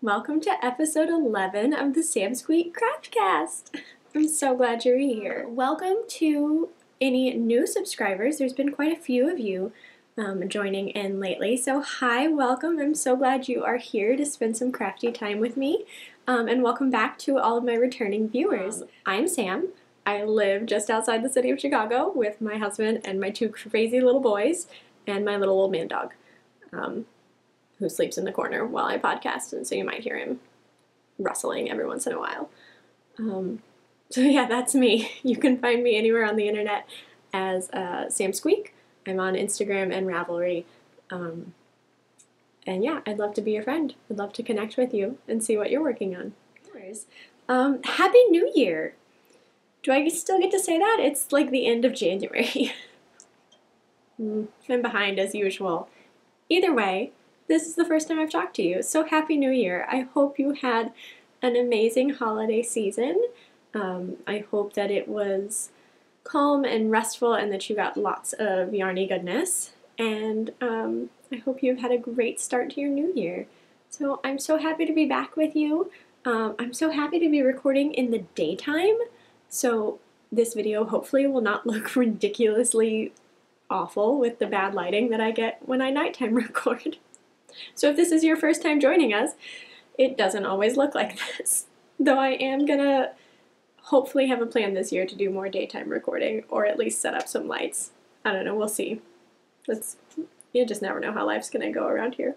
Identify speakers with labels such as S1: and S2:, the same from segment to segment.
S1: Welcome to episode 11 of the Samsqueak Craftcast. I'm so glad you're here. Welcome to any new subscribers. There's been quite a few of you joining in lately. So hi, welcome. I'm so glad you are here to spend some crafty time with me. And welcome back to all of my returning viewers. I'm Sam. I live just outside the city of Chicago with my husband and my two crazy little boys and my little old man dog. Who sleeps in the corner while I podcast, and so you might hear him rustling every once in a while. So yeah, that's me. You can find me anywhere on the internet as Samsqueak. I'm on Instagram and Ravelry. And yeah, I'd love to be your friend. I'd love to connect with you and see what you're working on. Happy New Year! Do I still get to say that? It's like the end of January. I'm behind as usual. Either way, this is the first time I've talked to you, so Happy New Year. I hope you had an amazing holiday season. I hope that it was calm and restful and that you got lots of yarny goodness. And I hope you've had a great start to your new year. So I'm so happy to be back with you. I'm so happy to be recording in the daytime. So this video hopefully will not look ridiculously awful with the bad lighting that I get when I nighttime record. So if this is your first time joining us, it doesn't always look like this. Though I am gonna hopefully have a plan this year to do more daytime recording, or at least set up some lights. I don't know, we'll see. You just never know how life's gonna go around here.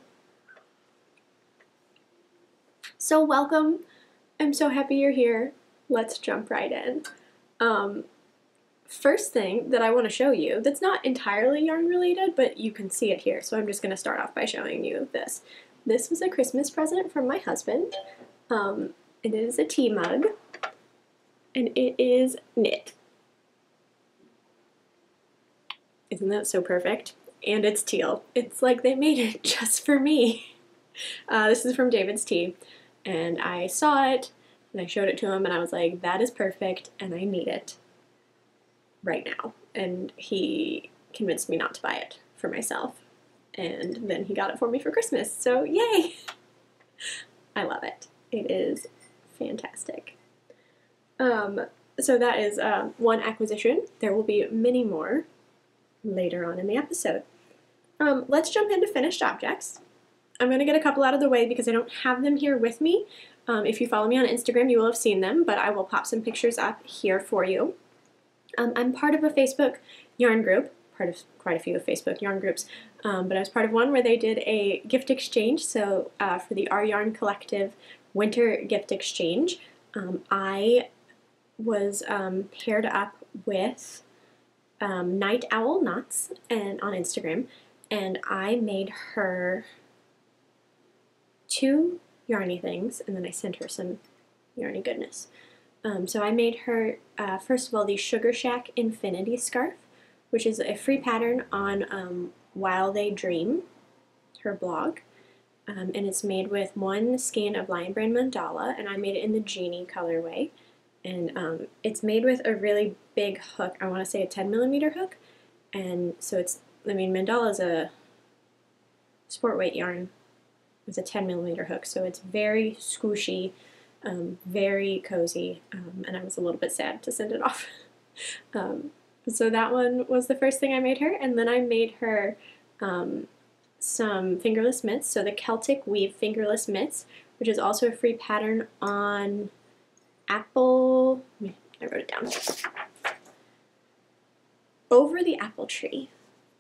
S1: So welcome. I'm so happy you're here. Let's jump right in. First thing that I want to show you that's not entirely yarn related, but you can see it here, so I'm just going to start off by showing you this. This was a Christmas present from my husband. It is a tea mug, and it is knit. Isn't that so perfect? And it's teal. It's like they made it just for me. This is from David's Tea, and I saw it, and I showed it to him, and I was like, that is perfect, and I need it right now. And he convinced me not to buy it for myself, and then he got it for me for Christmas, so yay! I love it. It is fantastic. So that is one acquisition. There will be many more later on in the episode. Let's jump into finished objects. I'm going to get a couple out of the way because I don't have them here with me. If you follow me on Instagram, you will have seen them, but I will pop some pictures up here for you. I'm part of a Facebook yarn group, part of quite a few Facebook yarn groups, but I was part of one where they did a gift exchange. So for the Our Yarn Collective Winter Gift Exchange, I was paired up with Night Owl Knots and on Instagram, and I made her 2 yarny things, and then I sent her some yarny goodness. So I made her, first of all, the Sugar Shack Infinity Scarf, which is a free pattern on While They Dream, her blog. And it's made with 1 skein of Lion Brand Mandala, and I made it in the Genie colorway. And it's made with a really big hook. I want to say a 10mm hook. And so it's, I mean, Mandala is a sport weight yarn with a 10mm hook, so it's very squishy. Very cozy, and I was a little bit sad to send it off. So that one was the first thing I made her, and then I made her some fingerless mitts, so the Celtic Weave fingerless mitts, which is also a free pattern on Apple, I wrote it down, Over the Apple Tree,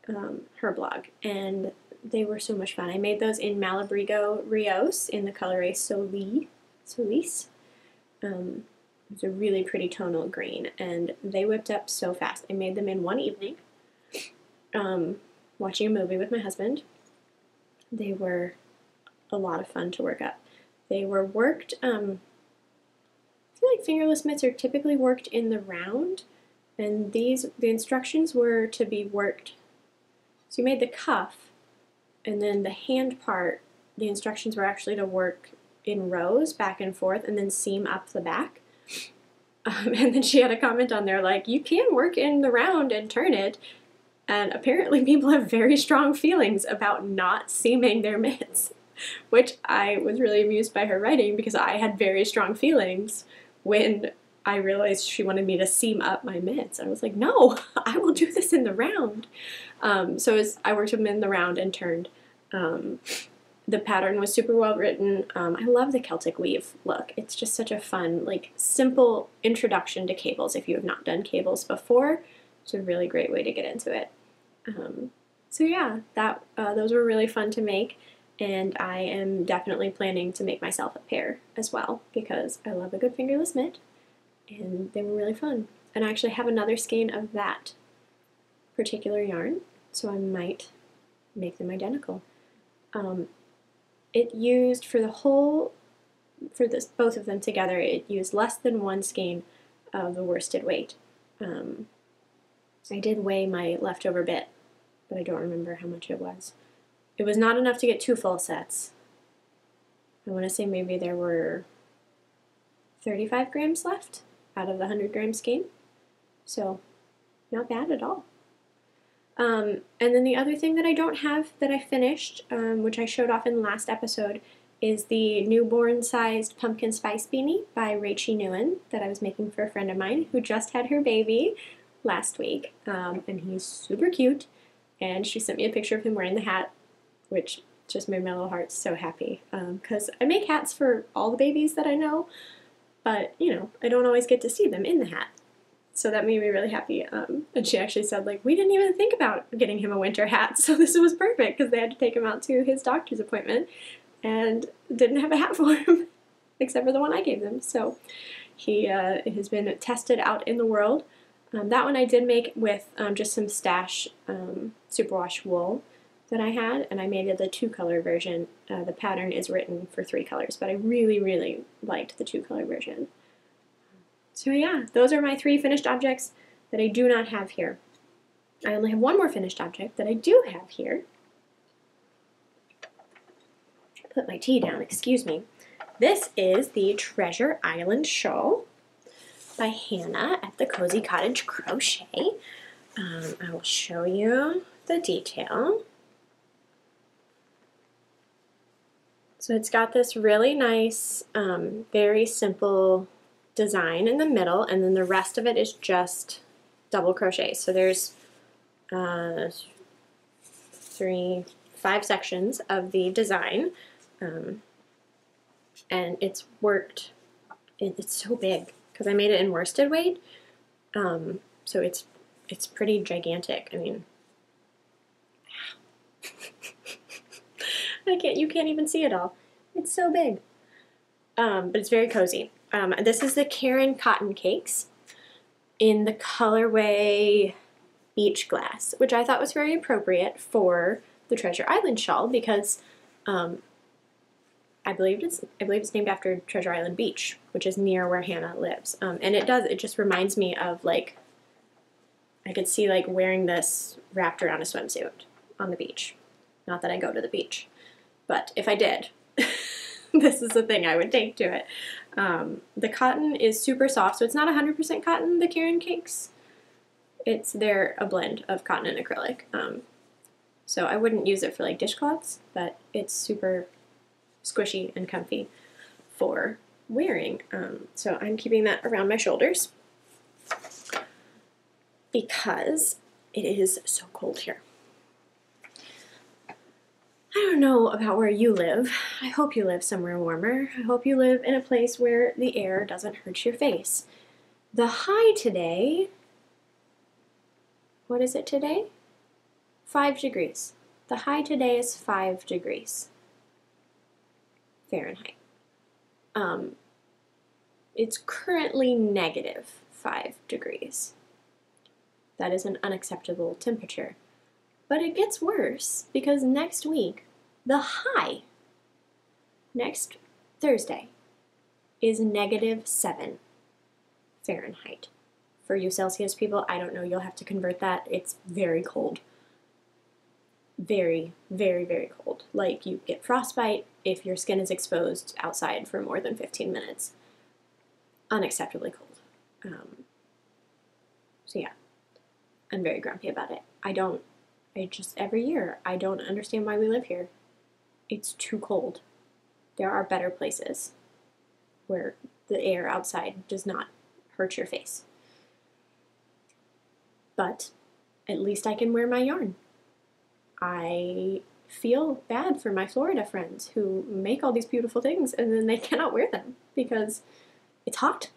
S1: her blog, and they were so much fun. I made those in Malabrigo Rios in the colorway Solis. It's a really pretty tonal green, and they whipped up so fast. I made them in one evening, watching a movie with my husband. They were a lot of fun to work up. They were worked, I feel like fingerless mitts are typically worked in the round, and the instructions were to be worked, so you made the cuff, and then the hand part, the instructions were actually to work in rows back and forth and then seam up the back. And then she had a comment on there like, you can work in the round and turn it, and apparently people have very strong feelings about not seaming their mitts. which I was really amused by her writing because I had very strong feelings when I realized she wanted me to seam up my mitts. I was like, no, I will do this in the round. So as I worked them in the round and turned, the pattern was super well written. I love the Celtic weave look. It's just such a fun, like, simple introduction to cables. If you have not done cables before, it's a really great way to get into it. So yeah, those were really fun to make, and I am definitely planning to make myself a pair as well because I love a good fingerless mitt, and they were really fun. And I actually have another skein of that particular yarn, so I might make them identical. It used both of them together, it used less than 1 skein of the worsted weight. I did weigh my leftover bit, but I don't remember how much it was. It was not enough to get 2 full sets. I want to say maybe there were 35 grams left out of the 100 gram skein, so not bad at all. And then the other thing that I don't have that I finished, which I showed off in the last episode, is the newborn sized pumpkin spice beanie by Rachie Newen that I was making for a friend of mine who just had her baby last week, and he's super cute, and she sent me a picture of him wearing the hat, which just made my little heart so happy, because I make hats for all the babies that I know, but, you know, I don't always get to see them in the hat. So that made me really happy, and she actually said, like, we didn't even think about getting him a winter hat, so this was perfect, because they had to take him out to his doctor's appointment, and didn't have a hat for him, except for the one I gave them, so he has been tested out in the world. That one I did make with just some stash superwash wool that I had, and I made it the 2-color version. The pattern is written for 3 colors, but I really, really liked the 2-color version. So yeah, those are my 3 finished objects that I do not have here. I only have 1 more finished object that I do have here. Put my tea down, excuse me. This is the Treasure Island Shawl by Hannah at the Cozy Cottage Crochet. I will show you the detail. So it's got this really nice, very simple design in the middle, and then the rest of it is just double crochet. So there's 5 sections of the design, and it's worked. It's so big because I made it in worsted weight, so it's pretty gigantic. I mean, you can't even see it all. It's so big, but it's very cozy. This is the Karen Cotton Cakes in the colorway Beach Glass, which I thought was very appropriate for the Treasure Island shawl because I believe it's named after Treasure Island Beach, which is near where Hannah lives. And it just reminds me of, like, I could see, like, wearing this wrapped around a swimsuit on the beach. Not that I go to the beach, but if I did, this is the thing I would take to it. The cotton is super soft, so it's not 100% cotton, the Karen Cakes. They're a blend of cotton and acrylic. So I wouldn't use it for, like, dishcloths, but it's super squishy and comfy for wearing. So I'm keeping that around my shoulders because it is so cold here. I don't know about where you live. I hope you live somewhere warmer. I hope you live in a place where the air doesn't hurt your face. The high today, what is it today? 5 degrees. The high today is 5 degrees Fahrenheit. It's currently -5 degrees. That is an unacceptable temperature. But it gets worse because next week, the high, next Thursday, is -7 Fahrenheit. For you Celsius people, I don't know, you'll have to convert that. It's very cold. Very, very, very cold. Like, you get frostbite if your skin is exposed outside for more than 15 minutes. Unacceptably cold. So yeah, I'm very grumpy about it. Every year, I don't understand why we live here. it's too cold. There are better places where the air outside does not hurt your face. But at least I can wear my yarn. I feel bad for my Florida friends who make all these beautiful things and then they cannot wear them because it's hot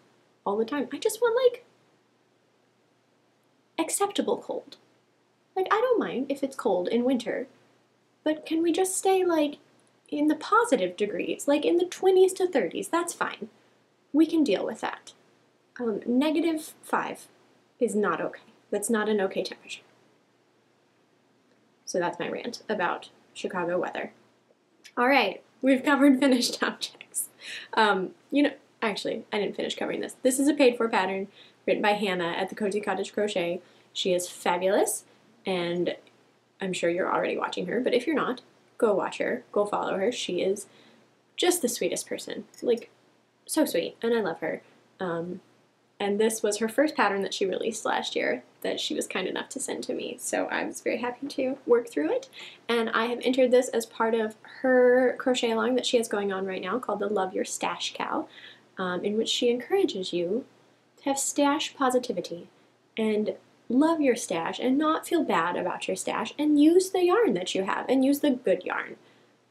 S1: all the time. I just want like acceptable cold. Like I don't mind if it's cold in winter, but can we just stay like in the positive degrees, like in the 20s to 30s? That's fine. We can deal with that. -5 is not okay. That's not an okay temperature. So that's my rant about Chicago weather. All right, we've covered finished objects. Actually, I didn't finish covering this. This is a paid-for pattern written by Hannah at the Cozy Cottage Crochet. She is fabulous, and I'm sure you're already watching her, but if you're not, go watch her, go follow her. She is just the sweetest person, like so sweet, and I love her. And this was her first pattern that she released last year that she was kind enough to send to me, so I was very happy to work through it. And I have entered this as part of her crochet along that she has going on right now called the Love Your Stash Cow, in which she encourages you to have stash positivity and love your stash and not feel bad about your stash and use the yarn that you have and use the good yarn.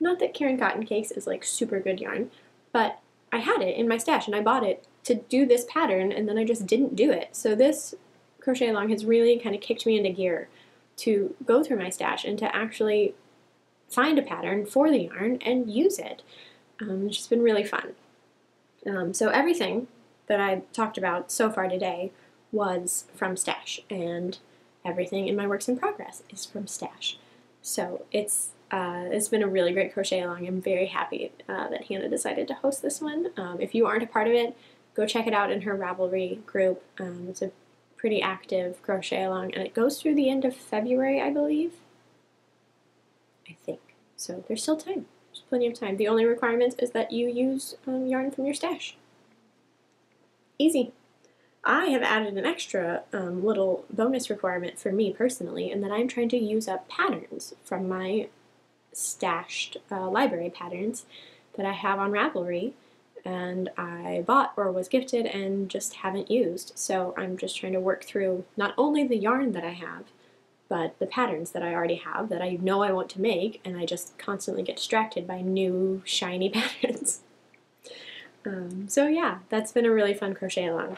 S1: Not that Karen Cotton Cakes is like super good yarn, but I had it in my stash and I bought it to do this pattern and then I just didn't do it. So this crochet along has really kind of kicked me into gear to go through my stash and to actually find a pattern for the yarn and use it. It's just been really fun. So everything that I talked about so far today was from stash, and everything in my works in progress is from stash. So it's been a really great crochet along. I'm very happy that Hannah decided to host this one. If you aren't a part of it, go check it out in her Ravelry group. It's a pretty active crochet along, and it goes through the end of February, I believe. I think. So there's still time. There's plenty of time. The only requirement is that you use yarn from your stash. Easy. I have added an extra little bonus requirement for me personally, and that I'm trying to use up patterns from my stashed library patterns that I have on Ravelry, and I bought or was gifted and just haven't used. So I'm just trying to work through not only the yarn that I have, but the patterns that I already have that I know I want to make, and I just constantly get distracted by new shiny patterns. So yeah, that's been a really fun crochet along.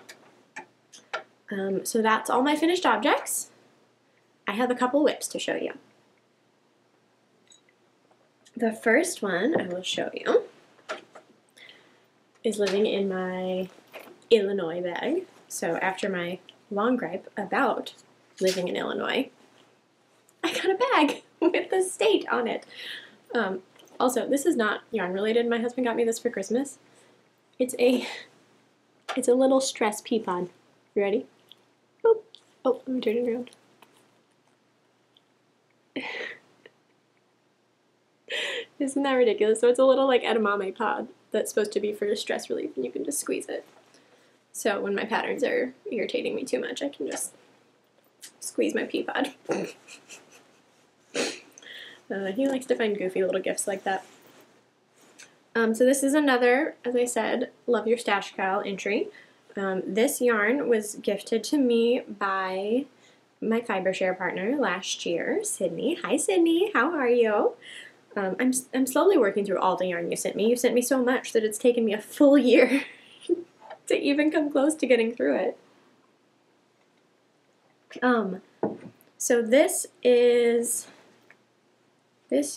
S1: So that's all my finished objects. I have a couple whips to show you. The first one I will show you is living in my Illinois bag. So after my long gripe about living in Illinois, I got a bag with the state on it. Also, this is not yarn related. My husband got me this for Christmas. It's a little stress pea pod. You ready? Oh, let me turn it around. Isn't that ridiculous? So it's a little like edamame pod that's supposed to be for stress relief, and you can just squeeze it. So when my patterns are irritating me too much, I can just squeeze my pea pod. He likes to find goofy little gifts like that. So this is another, as I said, Love Your Stash Cow entry. This yarn was gifted to me by my fiber share partner last year, Sydney. Hi Sydney, how are you? I'm slowly working through all the yarn you sent me. You sent me so much that it's taken me a full year to even come close to getting through it. So this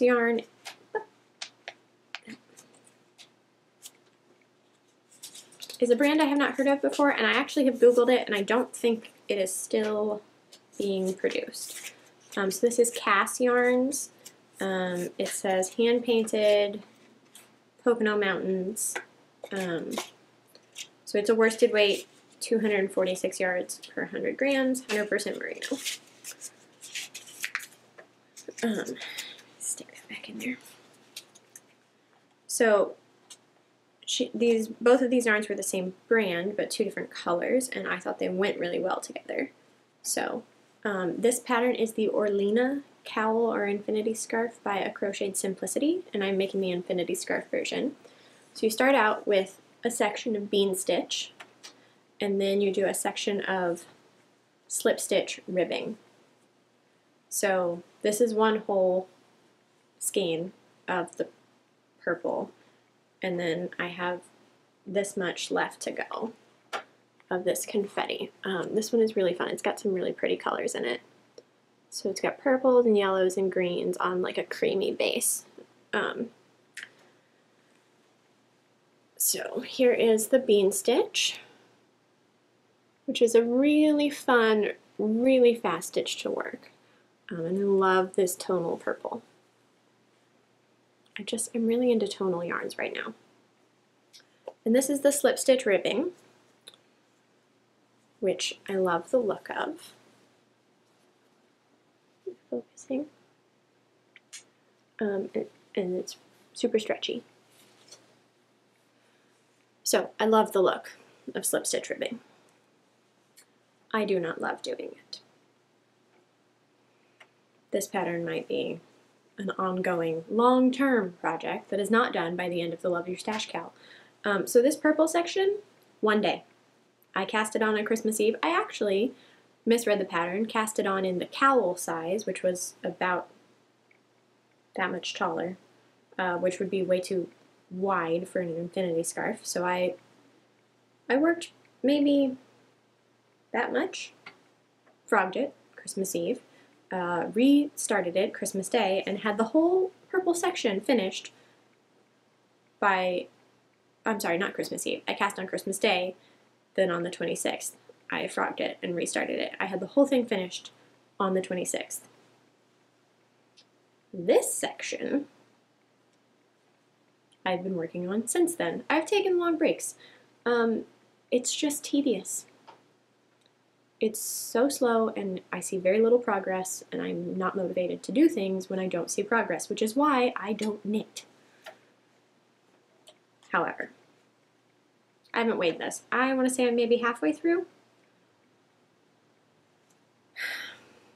S1: yarn is a brand I have not heard of before, and I actually have Googled it, and I don't think it is still being produced. So this is Cass Yarns. It says hand-painted Pocono Mountains. So it's a worsted weight, 246 yards per 100 grams, 100% merino. Stick that back in there. So both of these yarns were the same brand, but two different colors, and I thought they went really well together. So this pattern is the Orlena Cowl or Infinity Scarf by A Crocheted Simplicity, and I'm making the Infinity Scarf version. So you start out with a section of bean stitch, and then you do a section of slip stitch ribbing. So this is one whole skein of the purple, and then I have this much left to go of this confetti. This one is really fun. It's got some really pretty colors in it. So it's got purples and yellows and greens on like a creamy base. So here is the bean stitch, which is a really fun, really fast stitch to work. And I love this tonal purple. I'm really into tonal yarns right now. And this is the slip stitch ribbing, which I love the look of. Focusing. And it's super stretchy. So I love the look of slip stitch ribbing. I do not love doing it. This pattern might be an ongoing, long-term project that is not done by the end of the Love Your Stash Cal. So this purple section, one day. I cast it on Christmas Eve. I actually misread the pattern, cast it on in the cowl size, which was about that much taller, which would be way too wide for an infinity scarf. So I worked maybe that much, frogged it Christmas Eve, restarted it Christmas Day, and had the whole purple section finished by, I'm sorry, not Christmas Eve. I cast on Christmas Day, then on the 26th, I frogged it and restarted it. I had the whole thing finished on the 26th. This section I've been working on since then. I've taken long breaks. It's just tedious. It's so slow, and I see very little progress, and I'm not motivated to do things when I don't see progress, which is why I don't knit. However, I haven't weighed this. I want to say I'm maybe halfway through.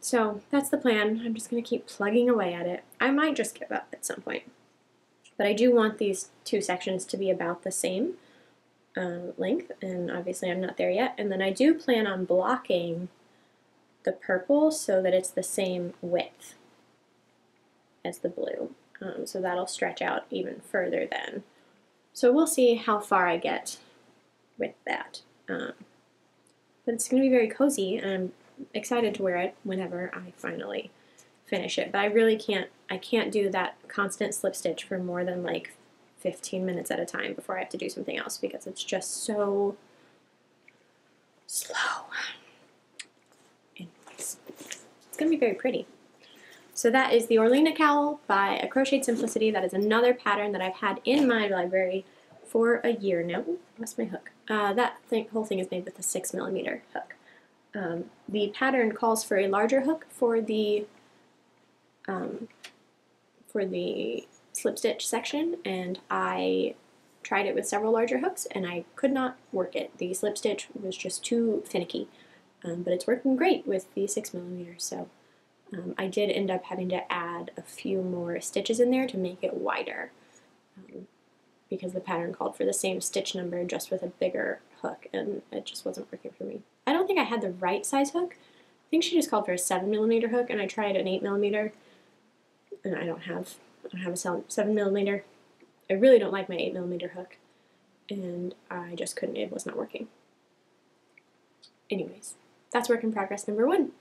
S1: So that's the plan. I'm just going to keep plugging away at it. I might just give up at some point. But I do want these two sections to be about the same length, and obviously I'm not there yet. And then I do plan on blocking the purple so that it's the same width as the blue. So that'll stretch out even further then. So we'll see how far I get with that. But it's going to be very cozy, and I'm excited to wear it whenever I finally finish it. But I really can't do that constant slip stitch for more than like 15 minutes at a time before I have to do something else, because it's just so slow. Anyways, it's going to be very pretty. So that is the Orlena cowl by A Crocheted Simplicity. That is another pattern that I've had in my library for a year now. Ooh, I lost my hook. Whole thing is made with a 6mm hook. The pattern calls for a larger hook for the slip stitch section, and I tried it with several larger hooks and I could not work it. The slip stitch was just too finicky, but it's working great with the 6mm. So I did end up having to add a few more stitches in there to make it wider, because the pattern called for the same stitch number just with a bigger hook, and it just wasn't working for me. I don't think I had the right size hook. I think she just called for a 7mm hook, and I tried an 8mm, and I don't have a 7mm. I really don't like my 8mm hook, and I just couldn't. It was not working. Anyways, that's work in progress number 1.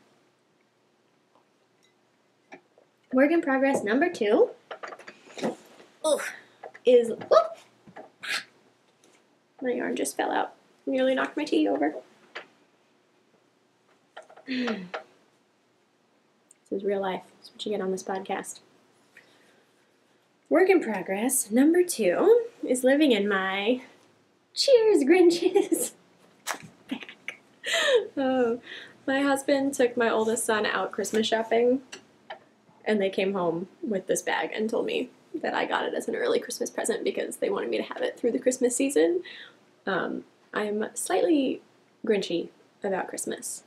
S1: Work in progress number 2 is, my yarn just fell out. Nearly knocked my tea over. This is real life. That's what you get on this podcast. Work in progress number 2 is living in my Cheers Grinches bag. Oh, my husband took my oldest son out Christmas shopping, and they came home with this bag and told me that I got it as an early Christmas present because they wanted me to have it through the Christmas season. I'm slightly Grinchy about Christmas.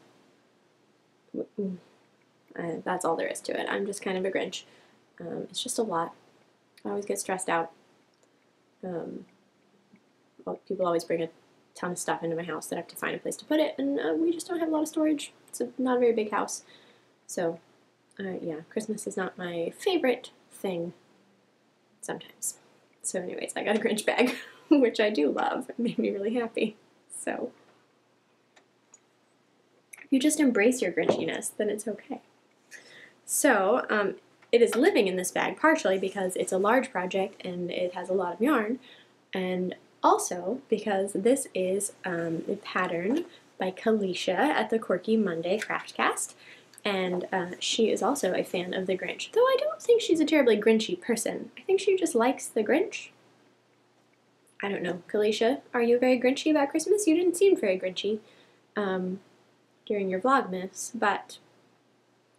S1: That's all there is to it. I'm just kind of a Grinch. It's just a lot. I always get stressed out. Well, people always bring a ton of stuff into my house that I have to find a place to put it, and we just don't have a lot of storage. It's not a very big house. So, yeah, Christmas is not my favorite thing sometimes. So anyways, I got a Grinch bag, which I do love. It made me really happy. So, if you just embrace your Grinchiness, then it's okay. So, it is living in this bag partially because it's a large project and it has a lot of yarn, and also because this is a pattern by Kalisha at the Quirky Monday Craftcast, and she is also a fan of the Grinch, though I don't think she's a terribly Grinchy person. I think she just likes the Grinch. I don't know. Kalisha, are you very Grinchy about Christmas? You didn't seem very Grinchy during your Vlogmas, but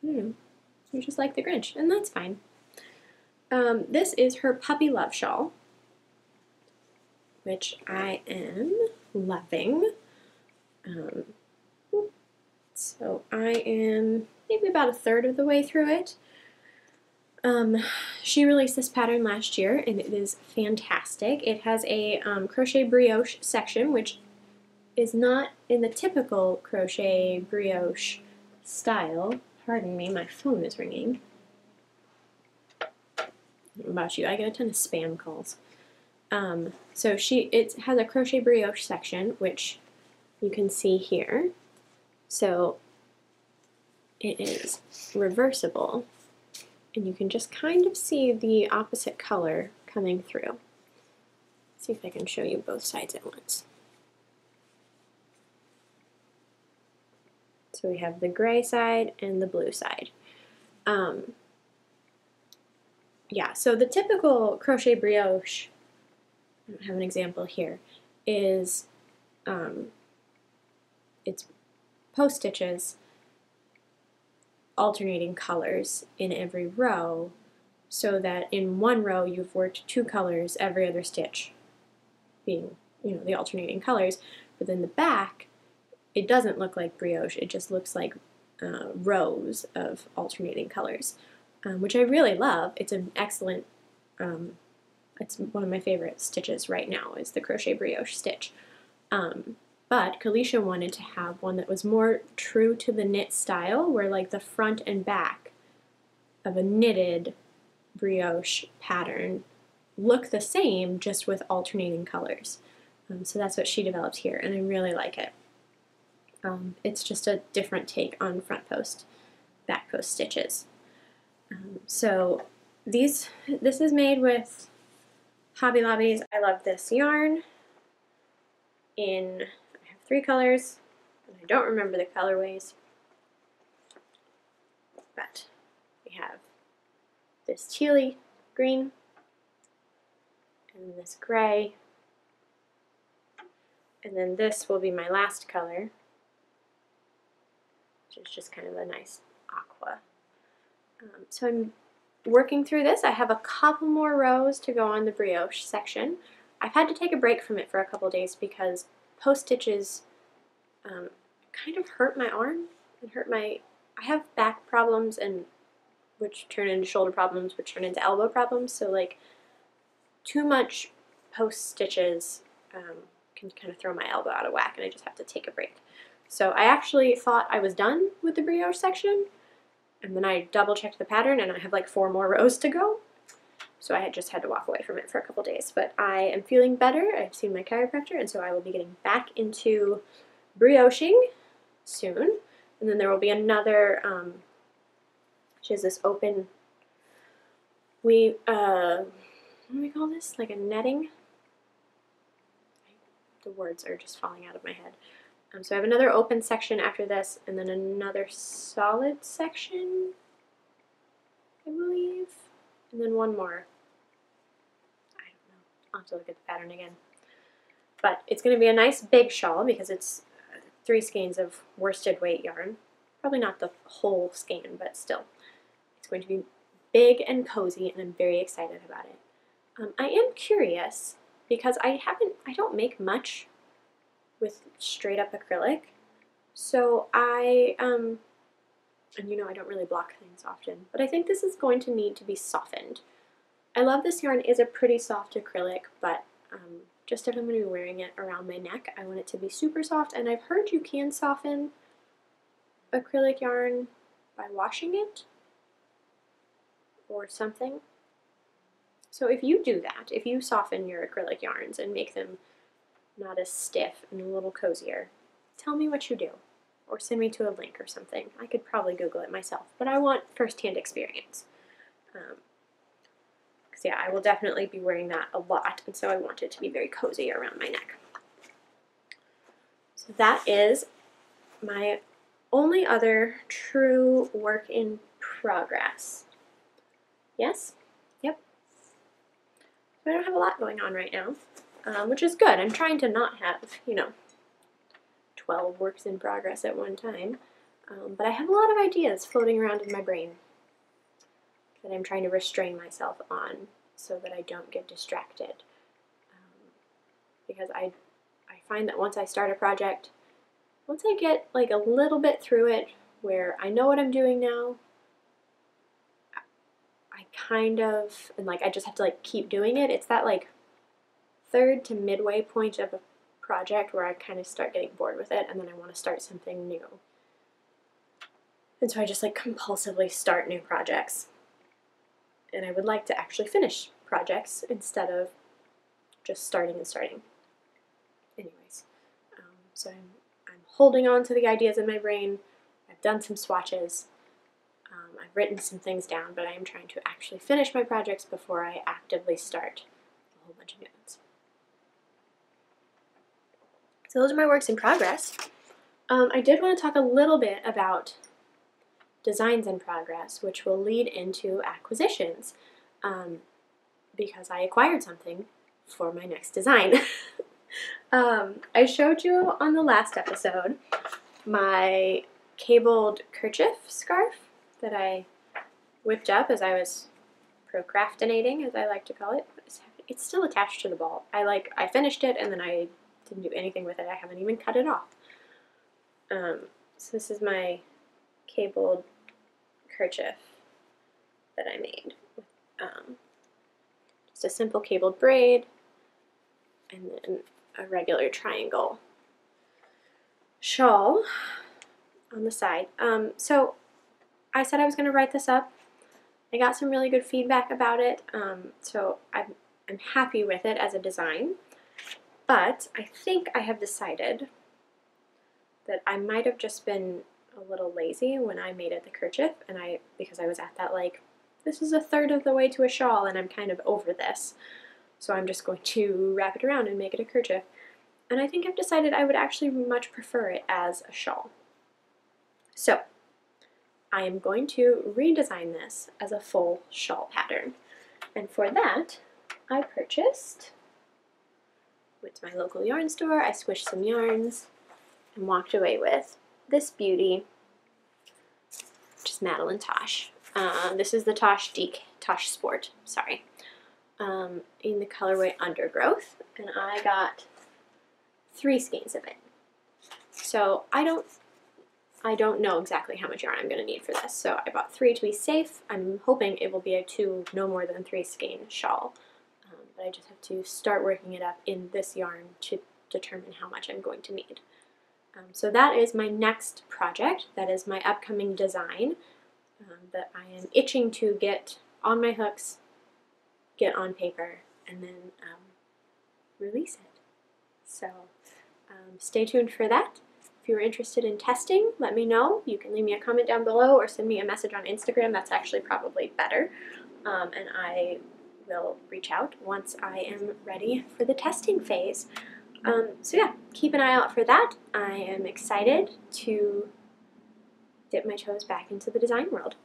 S1: I don't know. You just like the Grinch, and that's fine. This is her Puppy Love Shawl, which I am loving. So I am maybe about a third of the way through it. She released this pattern last year, and it is fantastic. It has a crochet brioche section, which is not in the typical crochet brioche style. Pardon me, my phone is ringing. I don't know about you, I get a ton of spam calls. So it has a crochet brioche section, which you can see here. So it is reversible, and you can just kind of see the opposite color coming through. Let's see if I can show you both sides at once. So we have the gray side and the blue side. Yeah, so the typical crochet brioche, I don't have an example here, is it's post stitches alternating colors in every row, so that in one row you've worked 2 colors every other stitch being, the alternating colors, but then the back, it doesn't look like brioche, it just looks like rows of alternating colors, which I really love. It's an excellent, it's one of my favorite stitches right now is the crochet brioche stitch. But Kalisha wanted to have one that was more true to the knit style, where like the front and back of a knitted brioche pattern look the same, just with alternating colors. So that's what she developed here, and I really like it. It's just a different take on front post, back post stitches. So this is made with Hobby Lobby's I Love This yarn in, I have 3 colors, and I don't remember the colorways, but we have this tealy green, and this gray, and then this will be my last color, which is just kind of a nice aqua. So I'm working through this. I have a couple more rows to go on the brioche section. I've had to take a break from it for a couple days because post stitches kind of hurt my arm and I have back problems, and which turn into shoulder problems, which turn into elbow problems, so like too much post stitches can kind of throw my elbow out of whack, and I just have to take a break. So I actually thought I was done with the brioche section, and then I double checked the pattern, and I have like 4 more rows to go. So I just had to walk away from it for a couple days. But I am feeling better. I've seen my chiropractor, and so I will be getting back into brioching soon. And then there will be another, she has this open, what do we call this? Like a netting? The words are just falling out of my head. So I have another open section after this, and then another solid section, I believe, and then one more. I don't know. I'll have to look at the pattern again. But it's going to be a nice big shawl because it's 3 skeins of worsted weight yarn. Probably not the whole skein, but still. It's going to be big and cozy, and I'm very excited about it. I am curious because I don't make much with straight up acrylic, so I And you know I don't really block things often, but I think this is going to need to be softened. I love this yarn. It is a pretty soft acrylic, but just if I'm going to be wearing it around my neck, I want it to be super soft. And I've heard you can soften acrylic yarn by washing it or something. So if you do that, if you soften your acrylic yarns and make them not as stiff and a little cozier, tell me what you do. Or send me to a link or something. I could probably Google it myself, but I want first-hand experience. Because yeah, I will definitely be wearing that a lot, and so I want it to be very cozy around my neck. So that is my only other true work in progress. Yes? Yep. I don't have a lot going on right now, which is good. I'm trying to not have, 12 works in progress at one time, but I have a lot of ideas floating around in my brain that I'm trying to restrain myself on so that I don't get distracted. Because I find that once I start a project, once I get like a little bit through it where I know what I'm doing now, I kind of, and like I just have to like keep doing it. It's that like third to midway point of a project where I kind of start getting bored with it and then I want to start something new. And so I just like compulsively start new projects. And I would like to actually finish projects instead of just starting and starting. Anyways, so I'm holding on to the ideas in my brain. I've done some swatches. I've written some things down, but I am trying to actually finish my projects before I actively start a whole bunch of new ones. So those are my works in progress. I did want to talk a little bit about designs in progress, which will lead into acquisitions, because I acquired something for my next design. I showed you on the last episode my cabled kerchief scarf that I whipped up as I was procrastinating, as I like to call it. It's still attached to the ball. I finished it and then I didn't do anything with it. I haven't even cut it off. So this is my cabled kerchief that I made. Just a simple cabled braid and then a regular triangle shawl on the side. So I said I was going to write this up. I got some really good feedback about it, so I'm happy with it as a design. But I think I have decided that I might have just been a little lazy when I made it the kerchief, and because I was at that like, this is a third of the way to a shawl and I'm kind of over this, so I'm just going to wrap it around and make it a kerchief. And I think I've decided I would actually much prefer it as a shawl. So I am going to redesign this as a full shawl pattern. And for that, I purchased, went to my local yarn store, I squished some yarns, and walked away with this beauty, which is Madeline Tosh. This is the Tosh Sport, sorry, in the colorway Undergrowth, and I got 3 skeins of it. So I don't know exactly how much yarn I'm going to need for this, so I bought 3 to be safe. I'm hoping it will be a 2, no more than 3 skein shawl, but I just have to start working it up in this yarn to determine how much I'm going to need. So that is my next project. That is my upcoming design that I am itching to get on my hooks, get on paper, and then release it. So stay tuned for that. If you're interested in testing, let me know. You can leave me a comment down below or send me a message on Instagram. That's actually probably better. And I will reach out once I am ready for the testing phase. So yeah, keep an eye out for that. I am excited to dip my toes back into the design world.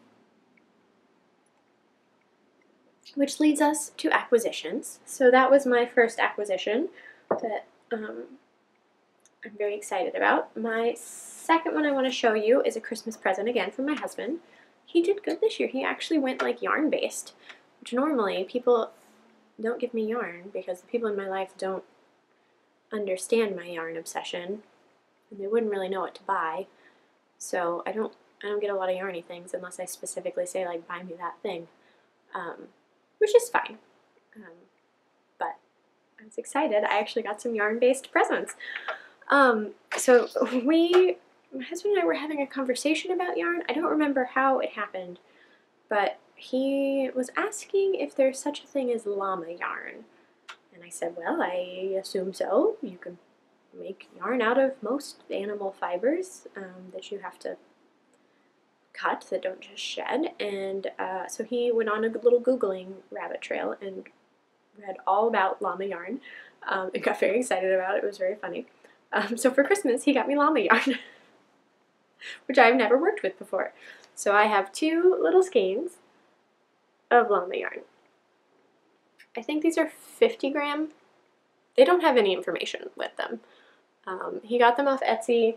S1: Which leads us to acquisitions. So that was my first acquisition that I'm very excited about. My second one I want to show you is a Christmas present, again, from my husband. He did good this year. He actually went like yarn-based, which normally people don't give me yarn because the people in my life don't understand my yarn obsession and they wouldn't really know what to buy. So I don't I don't get a lot of yarny things unless I specifically say, like, buy me that thing, which is fine. But I was excited. I actually got some yarn-based presents. So my husband and I were having a conversation about yarn. I don't remember how it happened, but he was asking if there's such a thing as llama yarn. And I said, well, I assume so. You can make yarn out of most animal fibers that you have to cut, that don't just shed. And so he went on a little Googling rabbit trail and read all about llama yarn and got very excited about it. It was very funny. So for Christmas, he got me llama yarn, which I've never worked with before. So I have 2 little skeins of llama yarn. I think these are 50 gram. They don't have any information with them. He got them off Etsy.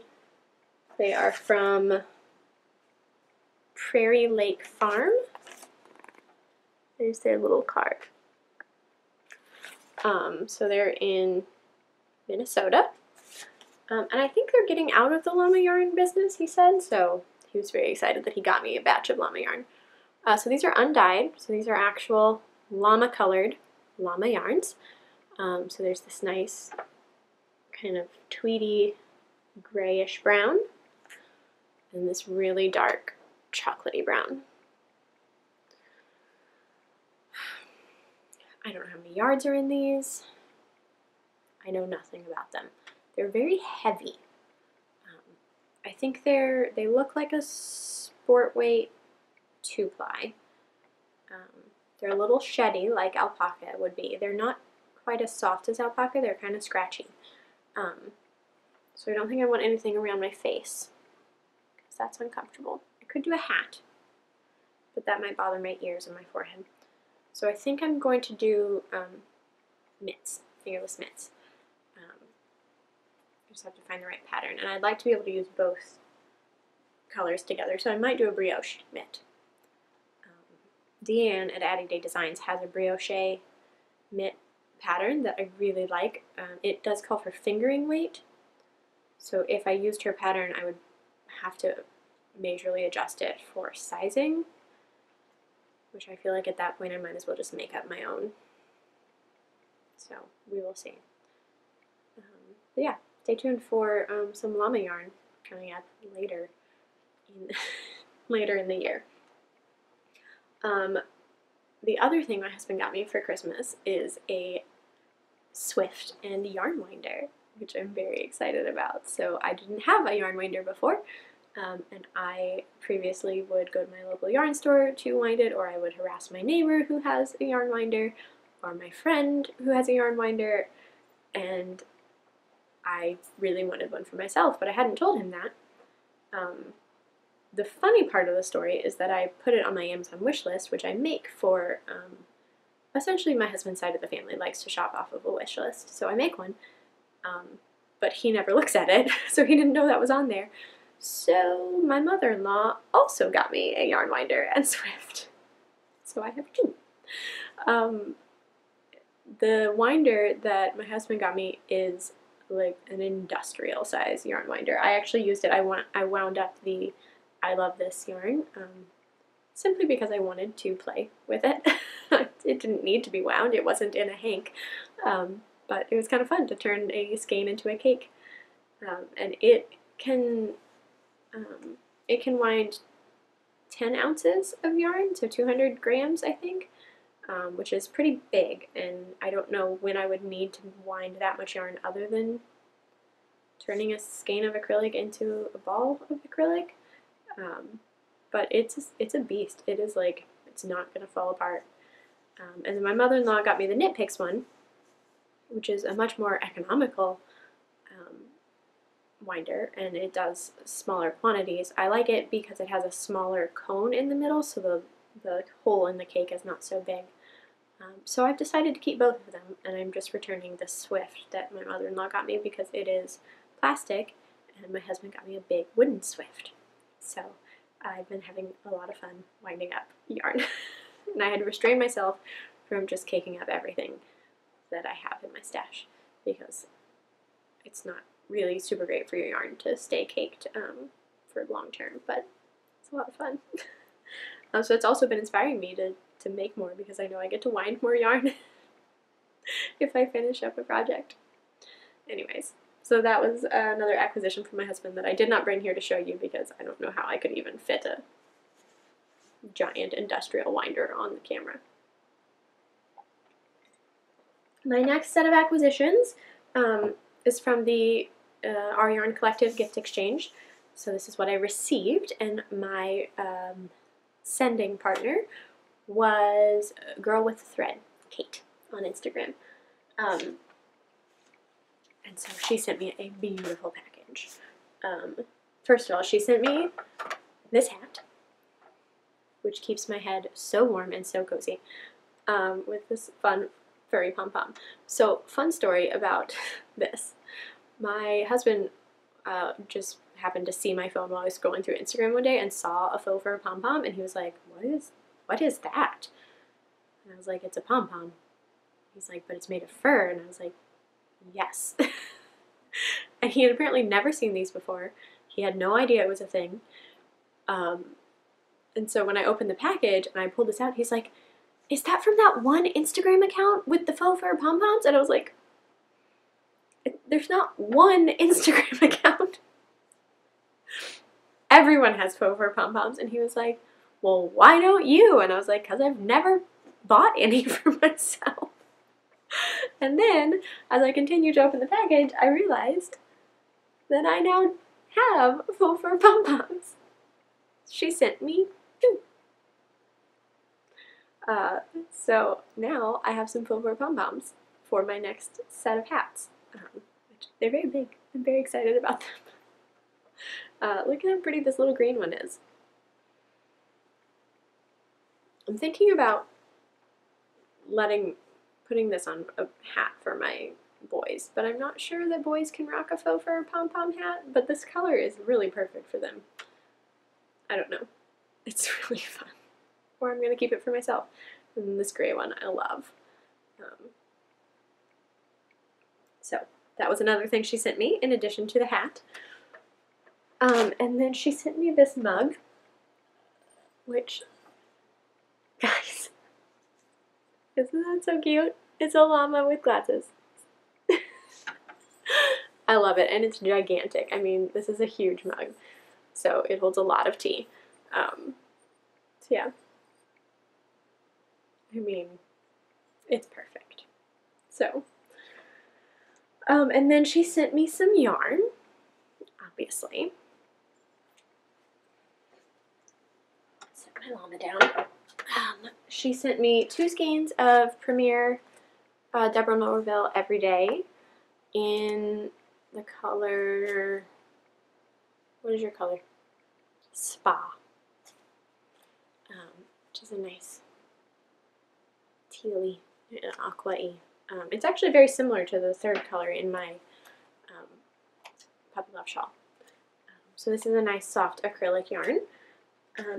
S1: They are from Prairie Lake Farm. There's their little card. So they're in Minnesota. And I think they're getting out of the llama yarn business, he said, so he was very excited that he got me a batch of llama yarn. So these are undyed, so these are actual llama-colored llama yarns. So there's this nice kind of tweedy grayish brown and this really dark chocolatey brown. I don't know how many yards are in these. I know nothing about them. They're very heavy. I think they look like a sport weight 2-ply. They're a little sheddy like alpaca would be. They're not quite as soft as alpaca. They're kind of scratchy. So I don't think I want anything around my face because that's uncomfortable. I could do a hat, but that might bother my ears and my forehead. So I think I'm going to do mitts, fingerless mitts. I just have to find the right pattern, and I'd like to be able to use both colors together, so I might do a brioche mitt. Deanne at Addie Day Designs has a brioche mitt pattern that I really like. It does call for fingering weight, so if I used her pattern, I would have to majorly adjust it for sizing, which I feel like at that point I might as well just make up my own. So we will see. But yeah, stay tuned for some llama yarn coming up later in the year. The other thing my husband got me for Christmas is a Swift and yarn winder, which I'm very excited about. So I didn't have a yarn winder before, and I previously would go to my local yarn store to wind it, or I would harass my neighbor who has a yarn winder, or my friend who has a yarn winder, and I really wanted one for myself, but I hadn't told him that. The funny part of the story is that I put it on my Amazon wish list, which I make for, essentially my husband's side of the family likes to shop off of a wish list, so I make one, but he never looks at it, so he didn't know that was on there. So my mother-in-law also got me a yarn winder and Swift, so I have 2. The winder that my husband got me is like an industrial size yarn winder. I actually used it. I wound up the I Love This yarn simply because I wanted to play with it. It didn't need to be wound. It wasn't in a hank, but it was kind of fun to turn a skein into a cake. And it can wind 10 ounces of yarn, so 200 grams, I think. Which is pretty big, and I don't know when I would need to wind that much yarn other than turning a skein of acrylic into a ball of acrylic. But it's a beast. It is like, it's not going to fall apart. And then my mother-in-law got me the Knit Picks one, which is a much more economical winder, and it does smaller quantities. I like it because it has a smaller cone in the middle, so the hole in the cake is not so big. So I've decided to keep both of them, and I'm just returning the Swift that my mother-in-law got me because it is plastic, and my husband got me a big wooden Swift. So I've been having a lot of fun winding up yarn. And I had to restrain myself from just caking up everything that I have in my stash because it's not really super great for your yarn to stay caked for long term, but It's a lot of fun. So it's also been inspiring me to make more because I know I get to wind more yarn if I finish up a project. Anyways, so that was another acquisition from my husband that I did not bring here to show you because I don't know how I could even fit a giant industrial winder on the camera. My next set of acquisitions is from the Our Yarn Collective gift exchange. So this is what I received, and my sending partner was a girl with a thread, Kate, on Instagram. And so she sent me a beautiful package. First of all, she sent me this hat, which keeps my head so warm and so cozy, with this fun furry pom-pom. So, fun story about this. My husband just happened to see my phone while I was scrolling through Instagram one day and saw a faux fur pom-pom, and he was like, what is that? And I was like, it's a pom-pom. He's like, but it's made of fur. And I was like, yes. And he had apparently never seen these before. He had no idea it was a thing. And so when I opened the package and I pulled this out, he's like, is that from that one Instagram account with the faux fur pom-poms? And I was like, there's not one Instagram account. Everyone has faux fur pom-poms. And he was like, well, why don't you? And I was like, because I've never bought any for myself. And then, as I continued to open the package, I realized that I now have faux fur pom-poms. She sent me 2. So now I have some faux fur pom-poms for my next set of hats. Which they're very big. I'm very excited about them. Look at how pretty this little green one is. I'm thinking about putting this on a hat for my boys, but I'm not sure that boys can rock a faux fur pom-pom hat, but this color is really perfect for them. I don't know. It's really fun. Or I'm going to keep it for myself. And this gray one I love. So that was another thing she sent me in addition to the hat. And then she sent me this mug, which, guys, isn't that so cute? It's a llama with glasses. I love it, and it's gigantic. I mean, this is a huge mug, so it holds a lot of tea. So yeah. I mean, it's perfect. So, and then she sent me some yarn, obviously. Set my llama down. She sent me 2 skeins of Premier Deborah Norville Everyday in the color, what is your color? Spa, which is a nice tealy and aqua-y. It's actually very similar to the 3rd color in my Puppy Love shawl. So this is a nice soft acrylic yarn.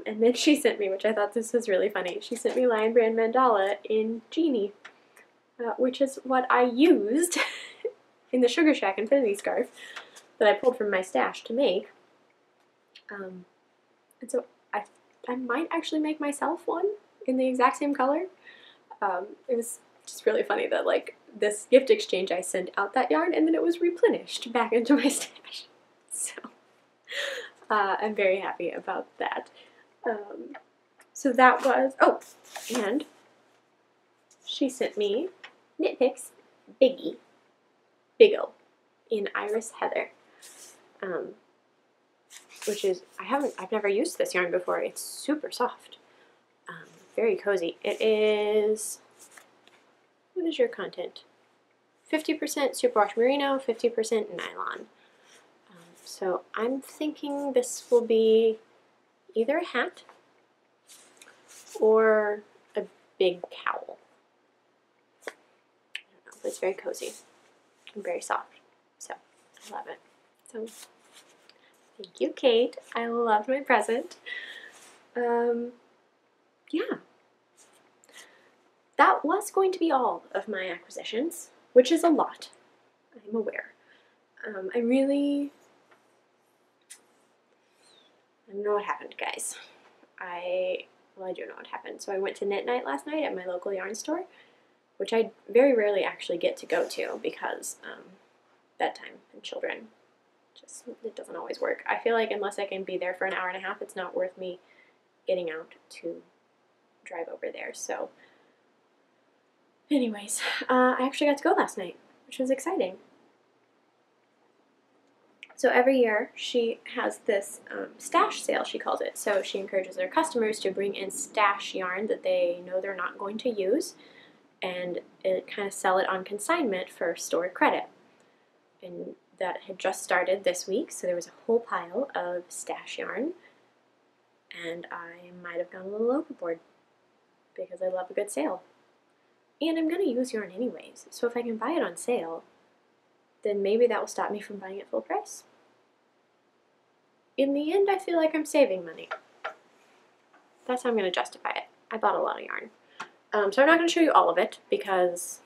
S1: And then she sent me, which I thought this was really funny, she sent me Lion Brand Mandala in Genie, which is what I used in the Sugar Shack Infinity Scarf that I pulled from my stash to make. And so I might actually make myself one in the exact same color. It was just really funny that, like, this gift exchange I sent out that yarn and then it was replenished back into my stash. So I'm very happy about that. So that was, oh, and she sent me Knit Picks Big O in Iris Heather, which is, I've never used this yarn before. It's super soft, very cozy. It is, what is your content? 50% superwash merino, 50% nylon. So I'm thinking this will be either a hat or a big cowl. I don't know, but it's very cozy and very soft. So I love it. So thank you, Kate. I loved my present. Yeah. That was going to be all of my acquisitions, which is a lot. I'm aware. I I don't know what happened, guys. Well, I do know what happened. So I went to knit night last night at my local yarn store, which I very rarely actually get to go to because bedtime and children, it doesn't always work. I feel like unless I can be there for an hour and a half, it's not worth me getting out to drive over there. So anyways, I actually got to go last night, which was exciting. So every year she has this stash sale, she calls it. So she encourages her customers to bring in stash yarn that they know they're not going to use and kind of sell it on consignment for store credit. And that had just started this week, so there was a whole pile of stash yarn, and I might have gone a little overboard because I love a good sale. And I'm going to use yarn anyways, so if I can buy it on sale, then maybe that will stop me from buying it full price. In the end, I feel like I'm saving money. That's how I'm going to justify it. I bought a lot of yarn. So I'm not going to show you all of it because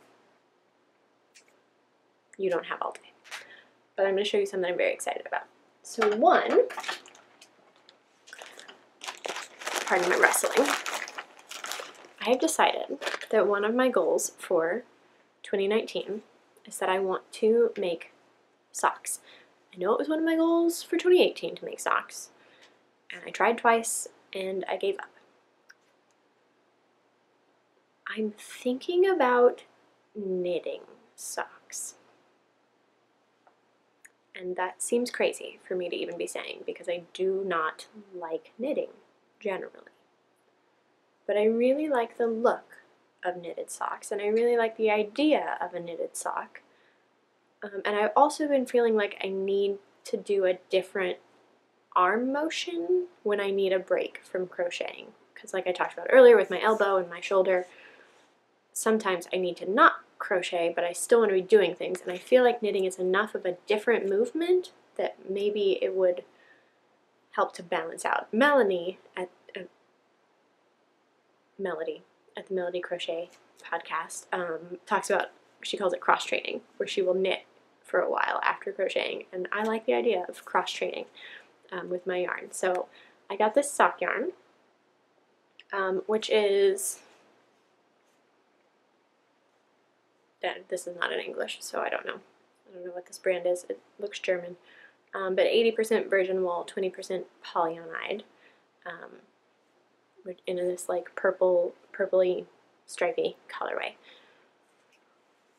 S1: you don't have all day. But I'm going to show you something I'm very excited about. So one, pardon my rustling, I have decided that one of my goals for 2019 is that I want to make socks. I know it was one of my goals for 2018 to make socks, and I tried twice and I gave up. I'm thinking about knitting socks. And that seems crazy for me to even be saying because I do not like knitting generally. But I really like the look of knitted socks, and I really like the idea of a knitted sock. And I've also been feeling like I need to do a different arm motion when I need a break from crocheting. Because like I talked about earlier with my elbow and my shoulder, sometimes I need to not crochet, but I still want to be doing things. And I feel like knitting is enough of a different movement that maybe it would help to balance out. Melody at the Melody Crochet podcast talks about, she calls it cross-training, where she will knit for a while after crocheting, and I like the idea of cross-training with my yarn. So I got this sock yarn, which is, this is not in English, so I don't know what this brand is. It looks German, but 80% virgin wool, 20% polyamide, in this like purpley stripy colorway.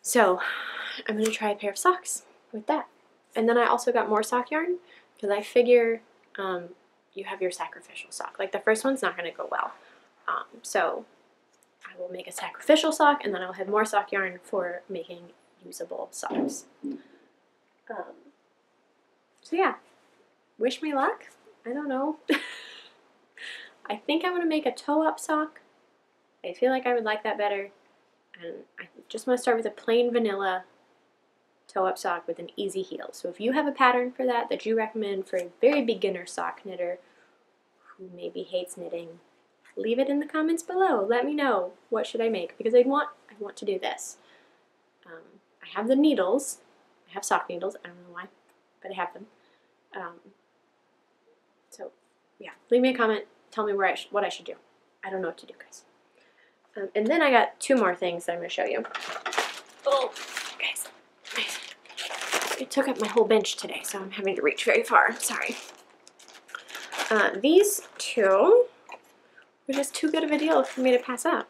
S1: So I'm going to try a pair of socks with that. And then I also got more sock yarn because I figure you have your sacrificial sock. Like the first one's not going to go well. So I will make a sacrificial sock, and then I'll have more sock yarn for making usable socks. So yeah, wish me luck. I don't know. I think I want to make a toe-up sock. I feel like I would like that better. And I just want to start with a plain vanilla toe-up sock with an easy heel. So if you have a pattern for that you recommend for a very beginner sock knitter who maybe hates knitting, leave it in the comments below. Let me know what should I make, because I want to do this. I have the needles. I have sock needles. I don't know why, but I have them. So yeah, leave me a comment. Tell me what I should do. I don't know what to do, guys. And then I got two more things that I'm going to show you. Oh, guys. It took up my whole bench today, so I'm having to reach very far. Sorry. These two were just too good of a deal for me to pass up.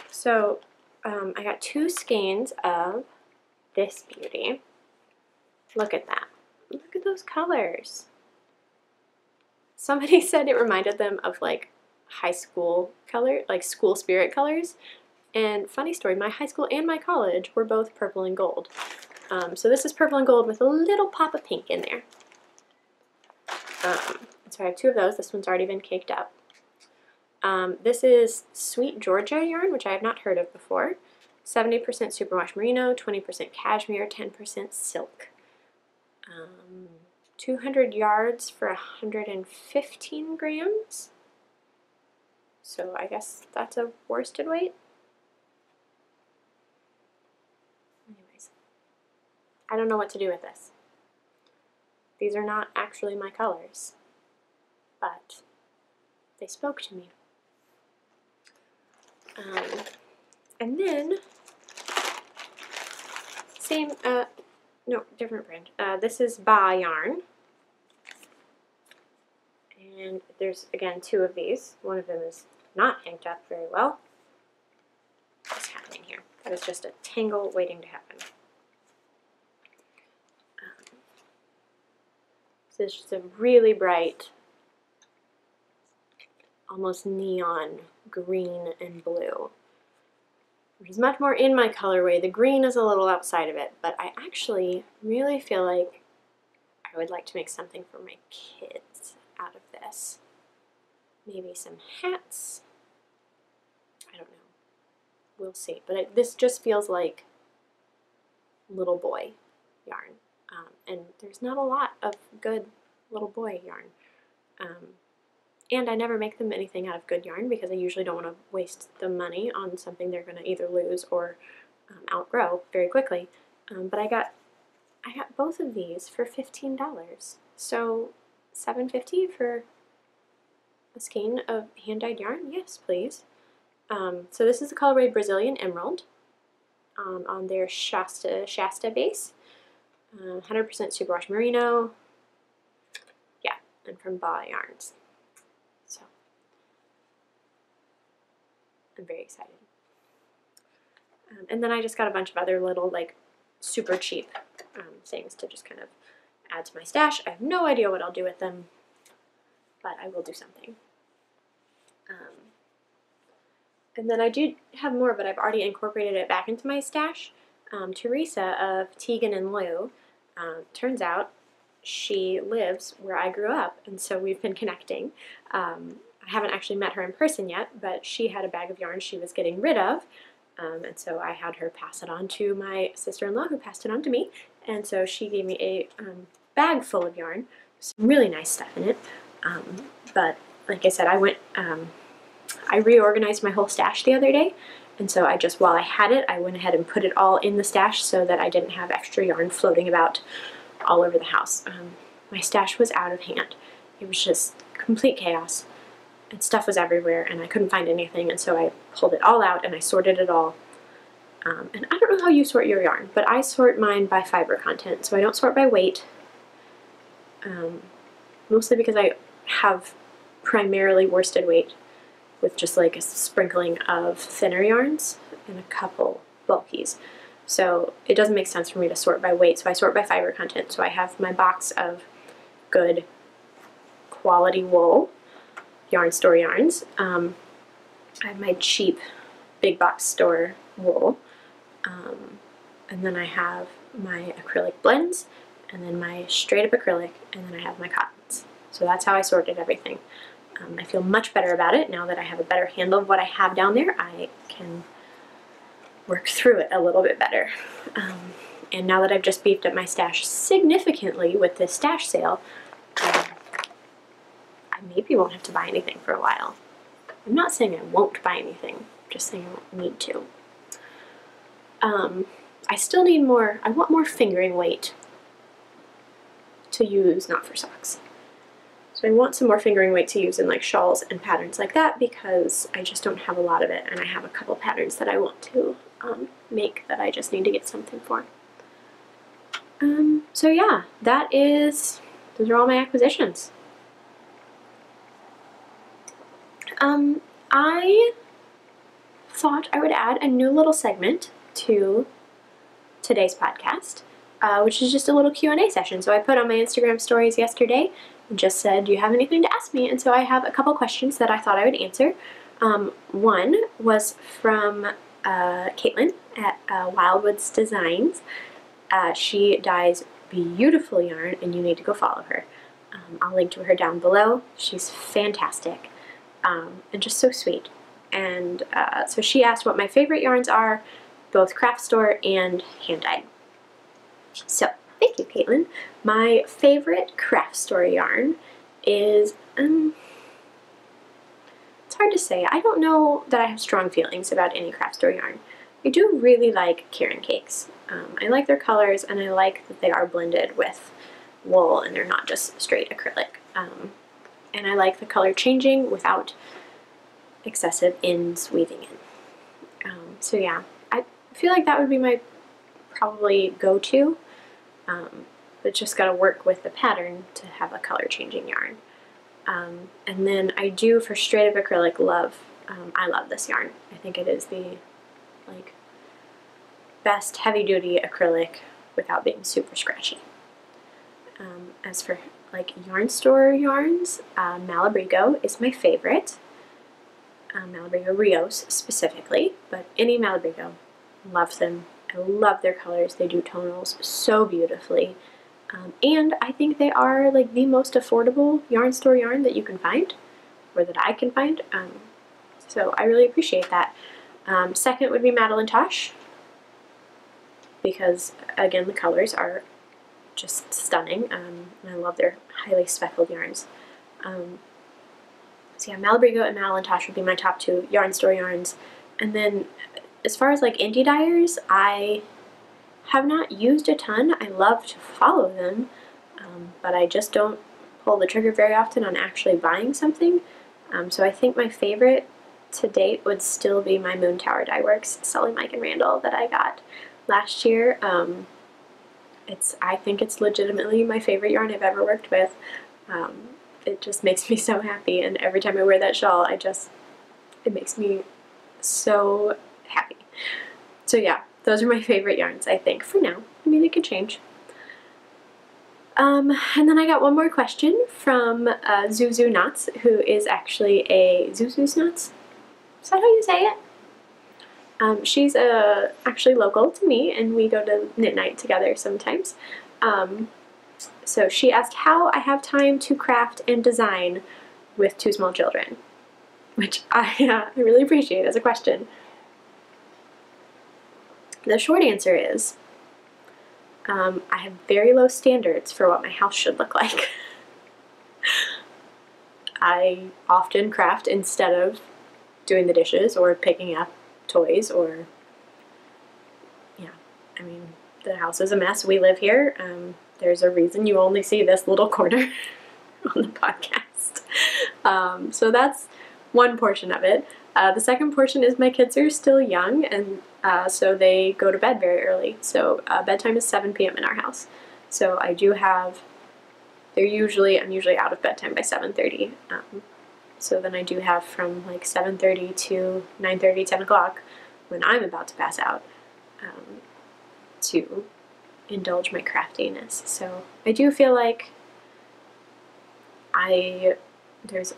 S1: So I got two skeins of this beauty. Look at that. Look at those colors. Somebody said it reminded them of like high school color, like school spirit colors. And funny story, my high school and my college were both purple and gold. So this is purple and gold with a little pop of pink in there. So I have two of those. This one's already been caked up. This is Sweet Georgia yarn, which I have not heard of before. 70% superwash merino, 20% cashmere, 10% silk. 200 yards for 115 grams. So I guess that's a worsted weight. Anyways, I don't know what to do with this. These are not actually my colors. but they spoke to me. And then, same, no, different brand. This is Ba yarn. And there's, again, 2 of these. One of them is not hanged up very well. What's happening here? That is just a tangle waiting to happen. So it's just a really bright, almost neon green and blue, which is much more in my colorway. The green is a little outside of it, but I actually really feel like I would like to make something for my kids out of this. Maybe some hats. I don't know. We'll see. But this just feels like little boy yarn. And there's not a lot of good little boy yarn. And I never make them anything out of good yarn because I usually don't want to waste the money on something they're going to either lose or outgrow very quickly. But I got both of these for $15. So $7.50 for a skein of hand-dyed yarn? Yes, please. So this is the colorway Brazilian Emerald on their Shasta base. 100% superwash merino. Yeah, and from Ba Yarns. So I'm very excited. And then I just got a bunch of other little, like, super cheap things to just kind of add to my stash. I have no idea what I'll do with them, but I will do something. And then I do have more, but I've already incorporated it back into my stash. Teresa of Tegan and Lou, turns out she lives where I grew up, and so we've been connecting. I haven't actually met her in person yet, but she had a bag of yarn she was getting rid of, and so I had her pass it on to my sister-in-law, who passed it on to me, and so she gave me a bag full of yarn, some really nice stuff in it, but like I said, I reorganized my whole stash the other day, and so while I had it, I went ahead and put it all in the stash so that I didn't have extra yarn floating about all over the house. My stash was out of hand. It was just complete chaos, and stuff was everywhere, and I couldn't find anything, and so I pulled it all out, and I sorted it all. And I don't know how you sort your yarn, but I sort mine by fiber content, so I don't sort by weight, mostly because I have primarily worsted weight, with just like a sprinkling of thinner yarns and a couple bulkies. So it doesn't make sense for me to sort by weight, so I sort by fiber content. So I have my box of good quality wool, Yarn Store yarns. I have my cheap big box store wool. And then I have my acrylic blends, and then my straight up acrylic, and then I have my cottons. So that's how I sorted everything. I feel much better about it now that I have a better handle of what I have down there. I can work through it a little bit better. And now that I've just beefed up my stash significantly with this stash sale, I maybe won't have to buy anything for a while. I'm not saying I won't buy anything, I'm just saying I won't need to. I still need more, I want more fingering weight to use, not for socks. So I want some more fingering weight to use in like shawls and patterns like that because I just don't have a lot of it, and I have a couple patterns that I want to make that I just need to get something for. So yeah, those are all my acquisitions. I thought I would add a new little segment to today's podcast, which is just a little Q&A session. So I put on my Instagram stories yesterday and just said, do you have anything to ask me? And so I have a couple questions that I thought I would answer. One was from Caitlin at Wildwood Designs. She dyes beautiful yarn, and you need to go follow her. I'll link to her down below. She's fantastic and just so sweet. And so she asked what my favorite yarns are, both craft store and hand-dyed. So thank you, Caitlin. My favorite craft store yarn is, it's hard to say. I don't know that I have strong feelings about any craft store yarn. I do really like Karen Cakes. I like their colors, and I like that they are blended with wool and they're not just straight acrylic. and I like the color changing without excessive ends weaving in. So yeah, I feel like that would be my probably go-to, but just gotta work with the pattern to have a color changing yarn. And then I do, for straight up acrylic, I love this yarn. I think it is the like best heavy duty acrylic without being super scratchy. As for like yarn store yarns, Malabrigo is my favorite. Malabrigo Rios specifically, but any Malabrigo, loves them. I love their colors. They do tonals so beautifully. And I think they are like the most affordable yarn store yarn that you can find, or that I can find. So I really appreciate that. Second would be Madeline Tosh, because again the colors are just stunning, and I love their highly speckled yarns. So yeah, Malabrigo and Madeline Tosh would be my top two yarn store yarns. And then as far as like indie dyers, I have not used a ton. I love to follow them, but I just don't pull the trigger very often on actually buying something. So I think my favorite to date would still be my Moon Tower Dye Works Sully, Mike, and Randall that I got last year. I think it's legitimately my favorite yarn I've ever worked with. It just makes me so happy, and every time I wear that shawl, it makes me so happy. So yeah, those are my favorite yarns, I think, for now. I mean, it could change. And then I got one more question from Zuzu Knots, who is actually a Zuzu's Knots. Is that how you say it? She's actually local to me, and we go to knit night together sometimes. So she asked how I have time to craft and design with two small children, which I really appreciate as a question. The short answer is I have very low standards for what my house should look like. I often craft instead of doing the dishes or picking up toys, or yeah, I mean, the house is a mess. We live here. There's a reason you only see this little corner on the podcast. So that's one portion of it. The second portion is my kids are still young, and so they go to bed very early. So bedtime is 7 p.m. in our house. So I do have, I'm usually out of bedtime by 7:30. So then I do have from like 7:30 to 9:30, 10 o'clock when I'm about to pass out to indulge my craftiness. So I do feel like there's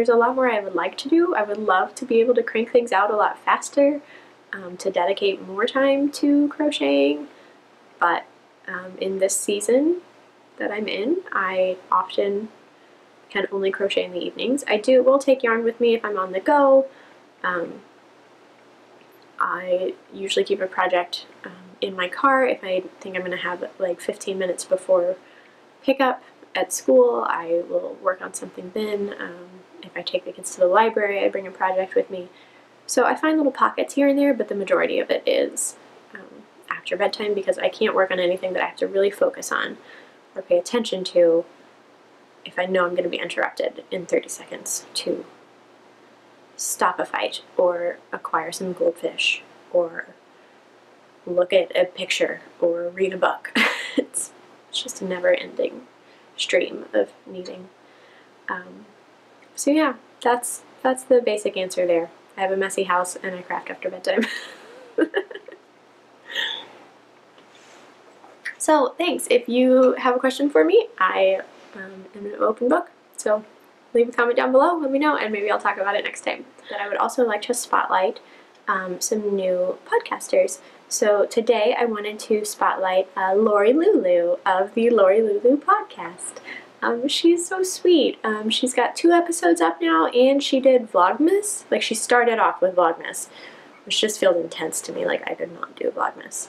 S1: a lot more I would like to do. I would love to be able to crank things out a lot faster, to dedicate more time to crocheting, but in this season that I'm in, I often can only crochet in the evenings. I will take yarn with me if I'm on the go. I usually keep a project in my car if I think I'm going to have like 15 minutes before pickup at school. I will work on something then. If I take the kids to the library, I bring a project with me. So I find little pockets here and there, but the majority of it is after bedtime, because I can't work on anything that I have to really focus on or pay attention to if I know I'm going to be interrupted in 30 seconds to stop a fight or acquire some goldfish or look at a picture or read a book. It's just a never-ending stream of needing. So yeah, that's the basic answer there. I have a messy house and I craft after bedtime. So thanks. If you have a question for me, I am an open book. So leave a comment down below, let me know, and maybe I'll talk about it next time. But I would also like to spotlight some new podcasters. So today I wanted to spotlight LouLou of the LouLou podcast. She's so sweet. She's got 2 episodes up now, and she did Vlogmas. Like, she started off with Vlogmas, which just feels intense to me. Like, I could not do Vlogmas.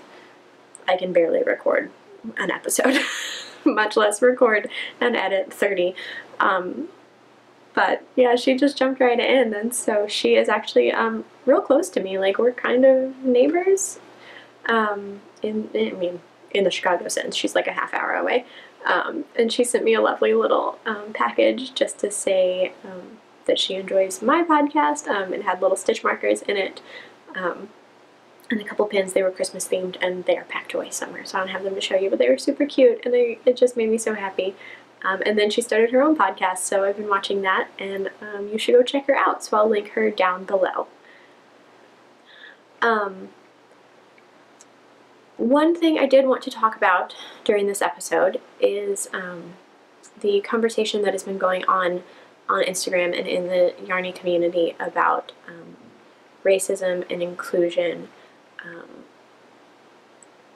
S1: I can barely record an episode, much less record and edit 30. But yeah, she just jumped right in, and so she is actually real close to me. Like, we're kind of neighbors. In the Chicago sense, she's like a half hour away. And she sent me a lovely little package just to say that she enjoys my podcast. It had little stitch markers in it and a couple pins. They were Christmas themed and they are packed away somewhere, so I don't have them to show you, but they were super cute and it just made me so happy. And then she started her own podcast, so I've been watching that, and you should go check her out, so I'll link her down below. One thing I did want to talk about during this episode is the conversation that has been going on Instagram and in the Yarny community about racism and inclusion.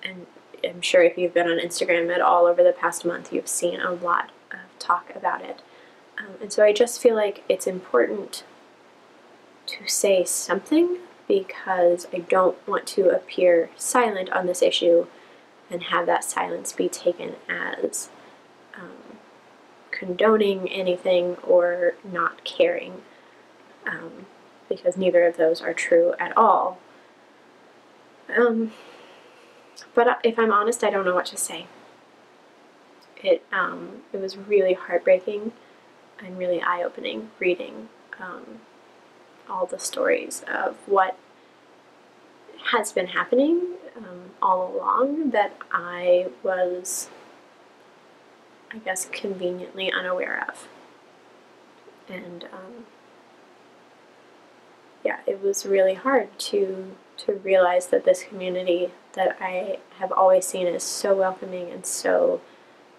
S1: And I'm sure if you've been on Instagram at all over the past month, you've seen a lot of talk about it. And so I just feel like it's important to say something, because I don't want to appear silent on this issue and have that silence be taken as condoning anything or not caring, because neither of those are true at all. But if I'm honest, I don't know what to say. It was really heartbreaking and really eye-opening reading all the stories of what has been happening all along that I was, I guess, conveniently unaware of. And yeah, it was really hard to realize that this community that I have always seen as so welcoming and so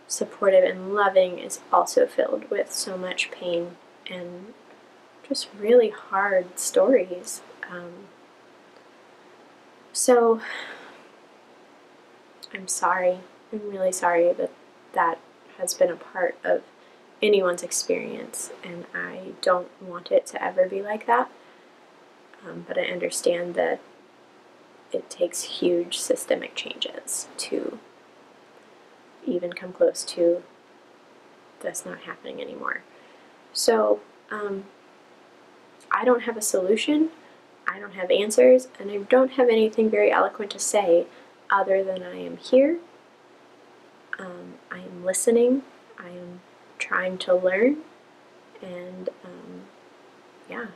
S1: supportive and loving is also filled with so much pain and just really hard stories. So I'm sorry. I'm really sorry that that has been a part of anyone's experience, and I don't want it to ever be like that. But I understand that it takes huge systemic changes to even come close to this not happening anymore. So I don't have a solution, I don't have answers, and I don't have anything very eloquent to say other than I am here, I am listening, I am trying to learn, and yeah,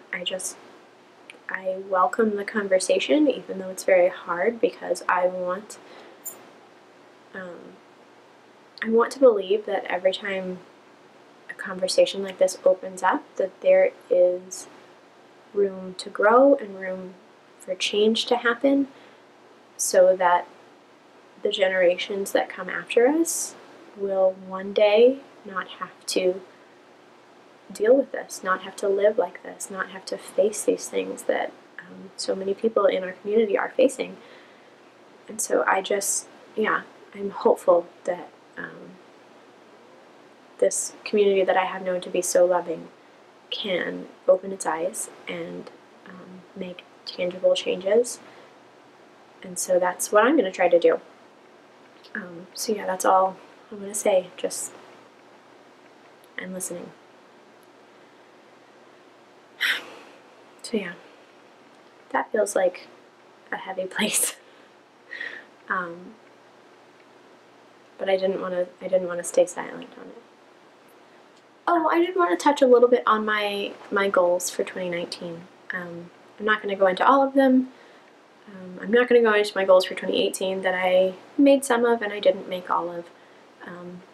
S1: I welcome the conversation, even though it's very hard, because I want to believe that every time a conversation like this opens up, that there is room to grow and room for change to happen, so that the generations that come after us will one day not have to deal with this, not have to live like this, not have to face these things that so many people in our community are facing. And so I'm hopeful that this community that I have known to be so loving can open its eyes and make tangible changes. And so that's what I'm going to try to do. So yeah, that's all I'm going to say. Just, I'm listening. So yeah, that feels like a heavy place. But I didn't want to stay silent on it. Oh, I did want to touch a little bit on my goals for 2019. I'm not going to go into all of them. I'm not going to go into my goals for 2018 that I made some of and I didn't make all of.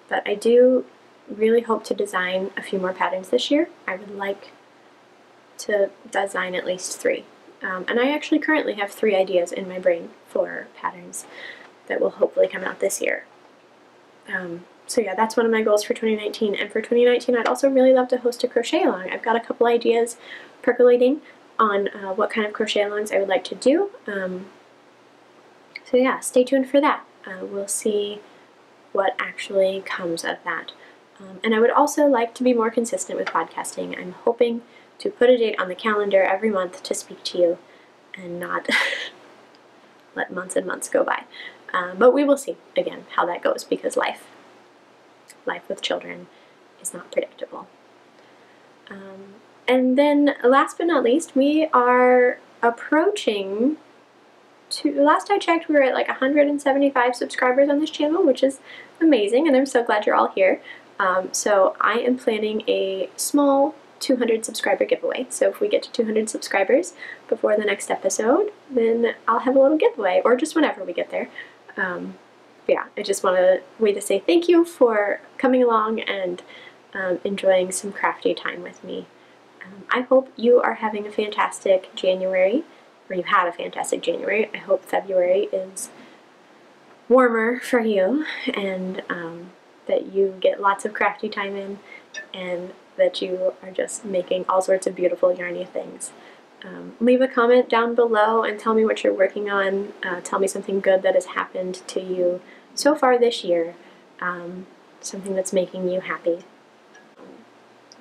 S1: But I do really hope to design a few more patterns this year. I would like to design at least 3. And I actually currently have 3 ideas in my brain for patterns that will hopefully come out this year. So yeah, that's one of my goals for 2019. And for 2019, I'd also really love to host a crochet along. I've got a couple ideas percolating on what kind of crochet alongs I would like to do. So yeah, stay tuned for that. We'll see what actually comes of that. And I would also like to be more consistent with podcasting. I'm hoping to put a date on the calendar every month to speak to you and not let months and months go by. But we will see, again, how that goes, because life with children is not predictable. And then last but not least, we are approaching last I checked, we were at like 175 subscribers on this channel, which is amazing, and I'm so glad you're all here. So I am planning a small 200 subscriber giveaway. So if we get to 200 subscribers before the next episode, then I'll have a little giveaway, or just whenever we get there. Yeah, I just want a way to say thank you for coming along and enjoying some crafty time with me. I hope you are having a fantastic January, or you had a fantastic January. I hope February is warmer for you, and that you get lots of crafty time in, and that you are just making all sorts of beautiful yarny things. Leave a comment down below and tell me what you're working on. Tell me something good that has happened to you so far this year, something that's making you happy.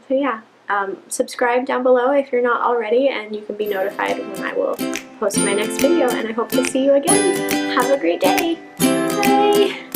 S1: So yeah, subscribe down below if you're not already, and you can be notified when I will post my next video, and I hope to see you again. Have a great day. Bye!